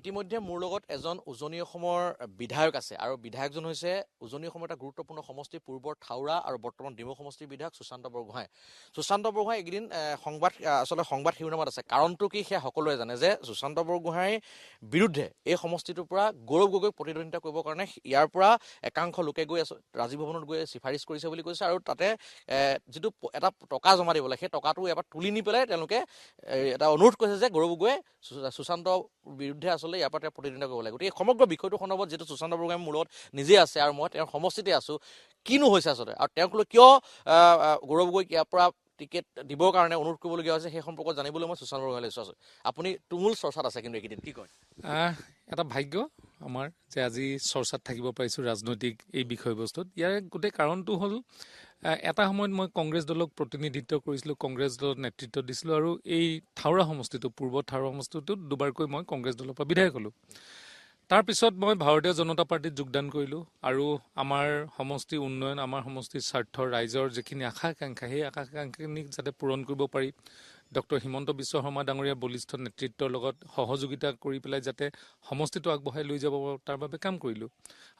ইতিমধ্যে মোৰ লগত এজন উজনি অসমৰ বিধায়ক আছে আৰু বিধায়কজন হৈছে উজনি অসমৰ এটা গুৰুত্বপূৰ্ণ সমষ্টি পূৰ্বৰ থাউৰা আৰু বৰ্তমান ডিমৌ সমষ্টিৰ বিধায়ক সুশান্ত বৰগোহাঁই। সুশান্ত বৰগোহাঁই এইকেইদিন সংবাদ শিৰোনামাত আছে। কাৰণটো কি সেয়া সকলোৱে জানে যে সুশান্ত বৰগোহাঁইৰ বিৰুদ্ধে এই সমষ্টিটোৰ পৰা গৌৰৱ গগৈক প্ৰতিদ্বন্দ্বিতা কৰিবৰ কাৰণে ইয়াৰ পৰা একাংশ লোকে গৈ ৰাজীৱ ভৱনত গৈ চিফাৰিছ কৰিছে বুলি কৈছে আৰু তাতে যিটো এটা টকা জমা দিব লাগে সেই টকাটো ইয়াৰ পৰা তুলি নি পেলাই তেওঁলোকে এটা অনুৰোধ কৰিছে যে গৌৰৱ গগৈয়ে সুশান্ত বিৰুদ্ধে আচলতে ইয়াৰ পৰা তেওঁ প্ৰতিদ্বন্দ্বিতা কৰিব লাগে। গতিকে সমগ্ৰ বিষয়টো সন্দৰ্ভত যিটো সুশান্ত বৰগোহাঁই মোৰ লগত নিজে আছে আৰু মই তেওঁৰ সমষ্টিতে আছোঁ, কিনো হৈছে আচলতে আৰু তেওঁক লৈ কিয় গৌৰৱ গগৈক ইয়াৰ পৰা টিকেট দিবৰ কাৰণে অনুৰোধ কৰিবলগীয়া হৈছে সেই সম্পৰ্কত জানিবলৈ মই সুশান্ত বৰগোহাঁইলৈ আছোঁ। আপুনি তুমুল চৰ্চাত আছে কিন্তু এইকেইদিন কি কয়? এটা ভাগ্য আমাৰ যে আজি চৰ্চাত থাকিব পাৰিছোঁ ৰাজনৈতিক এই বিষয়বস্তুত। ইয়াৰ গোটেই কাৰণটো হ'ল এটা সময়ত মই কংগ্ৰেছ দলক প্ৰতিনিধিত্ব কৰিছিলোঁ, কংগ্ৰেছ দলত নেতৃত্ব দিছিলোঁ আৰু এই থাউৰা সমষ্টিটো পূৰ্ব থাউৰা সমষ্টিটোত দুবাৰকৈ মই কংগ্ৰেছ দলৰ পৰা বিধায়ক হ'লোঁ। তাৰপিছত মই ভাৰতীয় জনতা পাৰ্টীত যোগদান কৰিলোঁ আৰু আমাৰ সমষ্টিৰ উন্নয়ন, আমাৰ সমষ্টিৰ স্বাৰ্থ, ৰাইজৰ যিখিনি আশা আকাংক্ষা সেই আশা আকাংক্ষাখিনিক যাতে পূৰণ কৰিব পাৰি, ডক্টৰ হিমন্ত বিশ্ব শৰ্মা ডাঙৰীয়া বলিষ্ঠ নেতৃত্বৰ লগত সহযোগিতা কৰি পেলাই যাতে সমষ্টিটো আগবঢ়াই লৈ যাব পাৰোঁ তাৰ বাবে কাম কৰিলোঁ।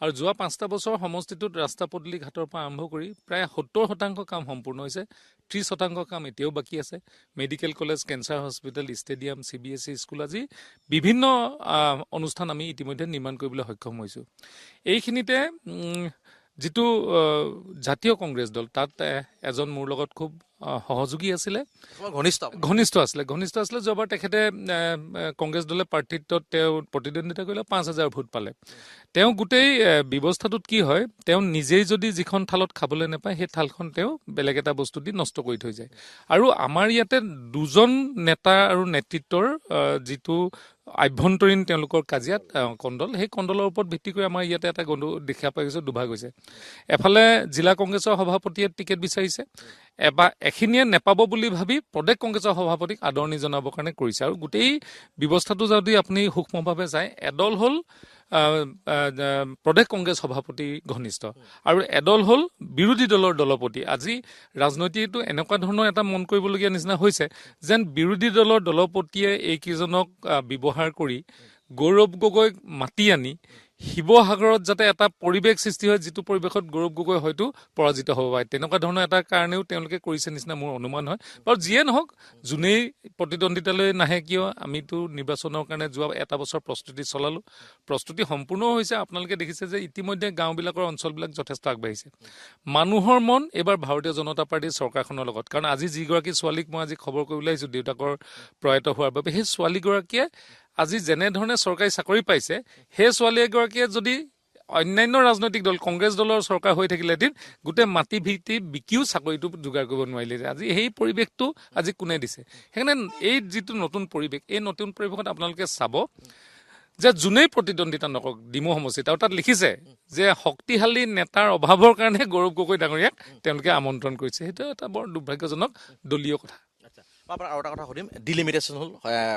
আৰু যোৱা 5টা বছৰ সমষ্টিটোত ৰাস্তা পদূলি ঘাটৰ পৰা আৰম্ভ কৰি প্ৰায় 70% কাম সম্পূৰ্ণ হৈছে, 30% কাম এতিয়াও বাকী আছে। Medical college, cancer hospital, stadium, CBSE school আজি বিভিন্ন অনুষ্ঠান আমি ইতিমধ্যে নিৰ্মাণ কৰিবলৈ সক্ষম হৈছোঁ। এইখিনিতে যিটো জাতীয় কংগ্ৰেছ দল তাত এজন মোৰ লগত খুব সহযোগী আছিলে, ঘনিষ্ঠ আছিলে। যোৱাবাৰ তেখেতে কংগ্ৰেছ দলে প্ৰাৰ্থিত্বত তেওঁ প্ৰতিদ্বন্দ্বিতা কৰিলে 5,000 ভোট পালে। তেওঁ গোটেই ব্যৱস্থাটোত কি হয়, তেওঁ নিজেই যদি যিখন থালত খাবলৈ নাপায় সেই থালখন তেওঁ বেলেগ এটা বস্তু দি নষ্ট কৰি থৈ যায়। আৰু আমাৰ ইয়াতে দুজন নেতা আৰু নেতৃত্বৰ যিটো আভ্যন্তৰীণ তেওঁলোকৰ কাজিয়াত কণ্ডল, সেই কণ্ডলৰ ওপৰত ভিত্তি কৰি আমাৰ ইয়াতে এটা দেখা পাই গৈছে, দুভাগ হৈছে। এফালে জিলা কংগ্ৰেছৰ সভাপতিয়ে টিকেট বিচাৰিছে, এখিনিয়ে নেপাব বুলি ভাবি প্ৰদেশ কংগ্ৰেছৰ সভাপতিক আদৰণি জনাবৰ কাৰণে কৰিছে। আৰু গোটেই ব্যৱস্থাটো যদি আপুনি সূক্ষ্মভাৱে চায়, এদল হ'ল প্ৰদেশ কংগ্ৰেছ সভাপতি ঘনিষ্ঠ আৰু এদল হ'ল বিৰোধী দলৰ দলপতি। আজি ৰাজনীতিটো এনেকুৱা ধৰণৰ এটা মন কৰিবলগীয়া নিচিনা হৈছে যেন বিৰোধী দলৰ দলপতিয়ে এইকেইজনক ব্যৱহাৰ কৰি গৌৰৱ গগৈক মাতি আনি শিৱসাগৰত যাতে এটা পৰিৱেশ সৃষ্টি হয়, যিটো পৰিৱেশত গৌৰৱ গগৈ হয়তো পৰাজিত হ'ব পাৰে, তেনেকুৱা ধৰণৰ এটা কাৰণেও তেওঁলোকে কৰিছে নিচিনা মোৰ অনুমান হয়। বাৰু যিয়ে নহওক, যোনেই প্ৰতিদ্বন্দ্বিতালৈ নাহে কিয়, আমিতো নিৰ্বাচনৰ কাৰণে যোৱা এটা বছৰ প্ৰস্তুতি চলালোঁ, প্ৰস্তুতি সম্পূৰ্ণ হৈছে। আপোনালোকে দেখিছে যে ইতিমধ্যে গাঁওবিলাকৰ অঞ্চলবিলাক যথেষ্ট আগবাঢ়িছে। মানুহৰ মন এইবাৰ ভাৰতীয় জনতা পাৰ্টীৰ চৰকাৰখনৰ লগত, কাৰণ আজি যিগৰাকী ছোৱালীক মই আজি খবৰ কৰিবলৈ আহিছোঁ দেউতাকৰ প্ৰয়াত হোৱাৰ বাবে, সেই ছোৱালীগৰাকীয়ে আজি যেনেধৰণে চৰকাৰী চাকৰি পাইছে, সেই ছোৱালী এগৰাকীয়ে যদি অন্যান্য ৰাজনৈতিক দল কংগ্ৰেছ দলৰ চৰকাৰ হৈ থাকিলেহেঁতেন গোটেই মাটি ভিত্তি বিকিও চাকৰিটো যোগাৰ কৰিব নোৱাৰিলে। আজি সেই পৰিৱেশটো আজি কোনে দিছে? সেইকাৰণে এই যিটো নতুন পৰিৱেশ, এই নতুন পৰিৱেশত আপোনালোকে চাব যে যোনেই প্ৰতিদ্বন্দ্বিতা নকৰক ডিমৌ সমষ্টিত, আৰু তাত লিখিছে যে শক্তিশালী নেতাৰ অভাৱৰ কাৰণে গৌৰৱ গগৈ ডাঙৰীয়াক তেওঁলোকে আমন্ত্ৰণ কৰিছে। সেইটো এটা বৰ দুৰ্ভাগ্যজনক দলীয় কথা। মই আপোনাক আৰু এটা কথা সুধিম, ডিলিমিটেশ্যন হ'ল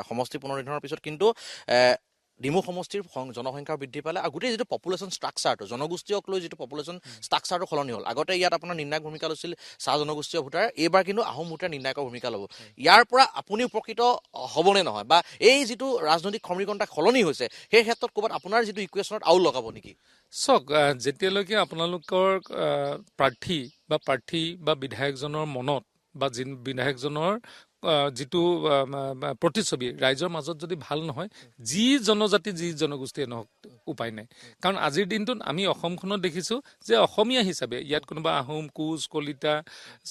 সমষ্টি পুনৰ্নিৰ্ধাৰণৰ পিছত, কিন্তু ডিমৌ সমষ্টিৰ জনসংখ্যা বৃদ্ধি পালে আৰু গোটেই যিটো পপুলেশ্যন ষ্ট্ৰাকচাৰটো, জনগোষ্ঠীক লৈ যিটো পপুলেশ্যন ষ্ট্ৰাকচাৰটো সলনি হ'ল। আগতে ইয়াত আপোনাৰ নিৰ্ণায়ক ভূমিকা লৈছিল চাহ জনগোষ্ঠীয় ভোটাৰ, এইবাৰ কিন্তু আহোম ভোটাৰ নিৰ্ণায়কৰ ভূমিকা ল'ব। ইয়াৰ পৰা আপুনি উপকৃত হ'বনে নহয়, বা এই যিটো ৰাজনৈতিক সমীকৰণ সলনি হৈছে সেই ক্ষেত্ৰত ক'ৰবাত আপোনাৰ যিটো ইকুৱেশ্যনত আউল লগাব নেকি? চাওক, যেতিয়ালৈকে আপোনালোকৰ প্ৰাৰ্থী বা বিধায়কজনৰ মনত বা বিধায়কজনৰ যিটো প্ৰতিচ্ছবি ৰাইজৰ মাজত যদি ভাল নহয়, যি জনজাতি যি জনগোষ্ঠীয়ে নহওক উপায় নাই। কাৰণ আজিৰ দিনটোত আমি অসমখনত দেখিছোঁ যে অসমীয়া হিচাপে ইয়াত কোনোবা Ahom, Koch, Kalita,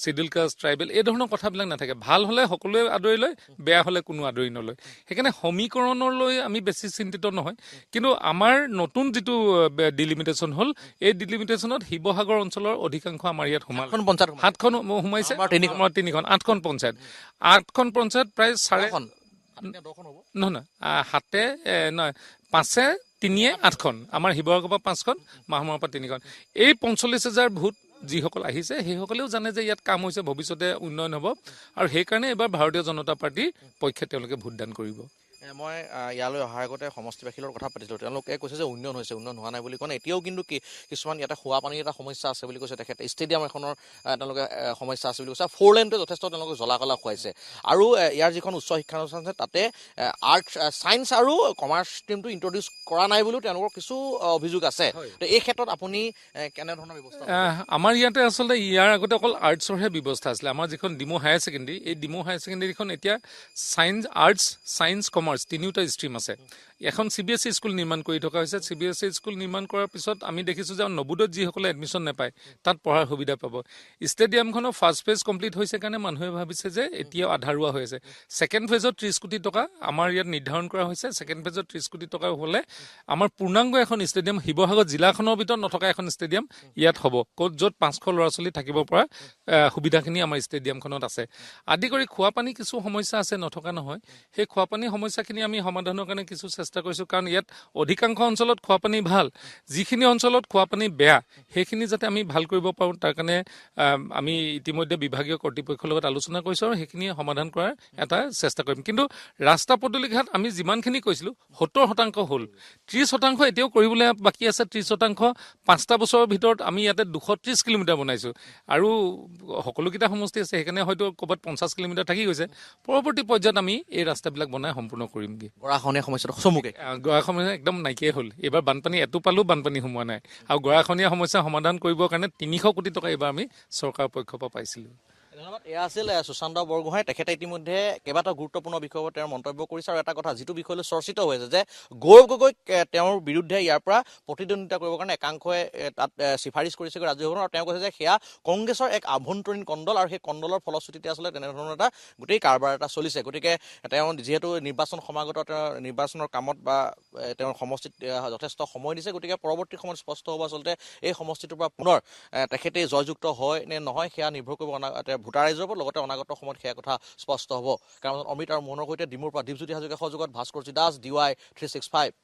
schedule caste, tribal এই ধৰণৰ কথাবিলাক নাথাকে। ভাল হ'লে সকলোৱে আদৰি লয়, বেয়া হ'লে কোনো আদৰি নলয়। সেইকাৰণে সমীকৰণলৈ আমি বেছি চিন্তিত নহয়। কিন্তু আমাৰ নতুন যিটো ডিলিমিটেশ্যন হ'ল, এই ডিলিমিটেশ্যনত শিৱসাগৰ অঞ্চলৰ অধিকাংশ আমাৰ ইয়াত সোমাল, 7খন সোমাইছে, 3খন 8খন পঞ্চায়ত, 8খন পঞ্চায়ত প্ৰায় নহয় 5 3 8খন, আমাৰ শিৱসাগৰৰ পৰা 5খন, মাহমৰাৰ পৰা 3খন। এই 45,000 ভোট যিসকল আহিছে সেইসকলেও জানে যে ইয়াত কাম হৈছে, ভৱিষ্যতে উন্নয়ন হ'ব, আৰু সেইকাৰণে এইবাৰ ভাৰতীয় জনতা পাৰ্টীৰ পক্ষে তেওঁলোকে ভোটদান কৰিব। মই ইয়ালৈ অহাৰ আগতে সমষ্টিবাসীৰ লগত কথা পাতিছিলোঁ। তেওঁলোকে কৈছে যে উন্নয়ন হৈছে, উন্নয়ন হোৱা নাই বুলি কোৱা নাই। এতিয়াও কিন্তু কিছুমান ইয়াতে খোৱা পানীৰ এটা সমস্যা আছে বুলি কৈছে তেখেতে। ষ্টেডিয়াম এখনৰ তেওঁলোকে সমস্যা আছে বুলি কৈছে। 4 লেনটোৱে যথেষ্ট তেওঁলোকে জ্বলা কলা খুৱাইছে। আৰু ইয়াৰ যিখন উচ্চ শিক্ষানুষ্ঠান আছে তাতে আৰ্ট, ছায়েন্স আৰু কমাৰ্চ ষ্ট্ৰীমটো ইণ্ট্ৰডিউচ কৰা নাই বুলিও তেওঁলোকৰ কিছু অভিযোগ আছে। তো এই ক্ষেত্ৰত আপুনি কেনেধৰণৰ ব্যৱস্থা ল'ব? আমাৰ ইয়াতে আচলতে ইয়াৰ আগতে অকল আৰ্টছৰহে ব্যৱস্থা আছিলে। আমাৰ যিখন ডিমৌ হায়াৰ ছেকেণ্ডেৰী, এই ডিমৌ হায়াৰ ছেকেণ্ডেৰীখন এতিয়া ছায়েন্স, আৰ্টছ, ছায়েন্স, কমাৰ্চ তিনিওটা ষ্ট্ৰীম আছে। এখন CBSE স্কুল নিৰ্মাণ কৰি থকা হৈছে। CBSE স্কুল নিৰ্মাণ কৰাৰ পিছত আমি দেখিছোঁ যে নবোদয়ত যিসকলে এডমিশ্যন নাপায় তাত পঢ়াৰ সুবিধা পাব। ষ্টেডিয়ামখনৰ ফাৰ্ষ্ট ফেজ কমপ্লিট হৈছে কাৰণে মানুহে ভাবিছে যে এতিয়াও আধাৰুৱা হৈ আছে। ছেকেণ্ড ফেজত 30 কোটি টকা আমাৰ ইয়াত নিৰ্ধাৰণ কৰা হৈছে। ছেকেণ্ড ফেজত 30 কোটি টকা হ'লে আমাৰ পূৰ্ণাংগ এখন ষ্টেডিয়াম, শিৱসাগৰ জিলাখনৰ ভিতৰত নথকা এখন ষ্টেডিয়াম ইয়াত হ'ব, য'ত 500 ল'ৰা ছোৱালী থাকিব পৰা সুবিধাখিনি আমাৰ ষ্টেডিয়ামখনত আছে। আদি কৰি খোৱাপানী কিছু সমস্যা আছে, নথকা নহয়। সেই খোৱাপানীৰ সমস্যাখিনি আমি সমাধানৰ কাৰণে কিছু চেষ্টা কৰিছোঁ, কাৰণ ইয়াত অধিকাংশ অঞ্চলত খোৱাপানী ভাল। যিখিনি অঞ্চলত খোৱাপানী বেয়া সেইখিনি যাতে আমি ভাল কৰিব পাৰোঁ, তাৰ কাৰণে আমি ইতিমধ্যে বিভাগীয় কৰ্তৃপক্ষৰ লগত আলোচনা কৰিছোঁ আৰু সেইখিনি সমাধান কৰাৰ এটা চেষ্টা কৰিম। কিন্তু ৰাস্তা পদূলিঘাট আমি যিমানখিনি কৈছিলোঁ 70% হ'ল। 30% এতিয়াও কৰিবলৈ বাকী আছে। 30% 5টা বছৰৰ ভিতৰত আমি ইয়াতে 230 কিলোমিটাৰ বনাইছোঁ আৰু সকলোকেইটা সমষ্টি আছে, সেইকাৰণে হয়তো ক'ৰবাত 50 কিলোমিটাৰ থাকি গৈছে। পৰৱৰ্তী পৰ্যায়ত আমি এই ৰাস্তাবিলাক বনাই সম্পূৰ্ণ কৰিমগৈ। গৰাখহনীয়া সমস্যাটো চমুকে গৰাখহনীয়া একদম নাইকিয়াই হ'ল। এইবাৰ বানপানী এটোপালো বানপানী সোমোৱা নাই। আৰু গৰাখহনীয়া সমস্যা সমাধান কৰিবৰ কাৰণে 300 কোটি টকা এইবাৰ আমি চৰকাৰৰ পক্ষৰ পৰা পাইছিলোঁ। ধন্যবাদ। এয়া আছিল সুশান্ত বৰগোহাঁই। তেখেতে ইতিমধ্যে কেইবাটাও গুৰুত্বপূৰ্ণ বিষয়ৰ ওপৰত তেওঁৰ মন্তব্য কৰিছে। আৰু এটা কথা যিটো বিষয়লৈ চৰ্চিত হৈ আছে যে গৌৰৱ গগৈক তেওঁৰ বিৰুদ্ধে ইয়াৰ পৰা প্ৰতিদ্বন্দ্বিতা কৰিবৰ কাৰণে একাংশই তাত চিফাৰিছ কৰিছে ৰাজ্যসভাত। আৰু তেওঁ কৈছে যে সেয়া কংগ্ৰেছৰ এক আভ্যন্তৰীণ কণ্ডল আৰু সেই কণ্ডলৰ ফলশ্ৰুতিতে আচলতে তেনেধৰণৰ এটা গোটেই কাৰবাৰ এটা চলিছে। গতিকে তেওঁ যিহেতু নিৰ্বাচন সমাগত, তেওঁ নিৰ্বাচনৰ কামত বা তেওঁৰ সমষ্টিত যথেষ্ট সময় দিছে। গতিকে পৰৱৰ্তী সময়ত স্পষ্ট হ'ব আচলতে এই সমষ্টিটোৰ পৰা পুনৰ তেখেতে জয়যুক্ত হয় নে নহয় সেয়া নিৰ্ভৰ কৰিব ভোটাৰ ৰাইজৰ ওপৰত। লগতে অনাগত সময়ত সেয়া কথা স্পষ্ট হ'ব। কাৰণ অমিত আৰু মোহনৰ সৈতে ডিমৌৰ পৰা দীপজ্যোতি হাজৰিকা সহযোগত ভাস্কৰজী দাস, DY 365।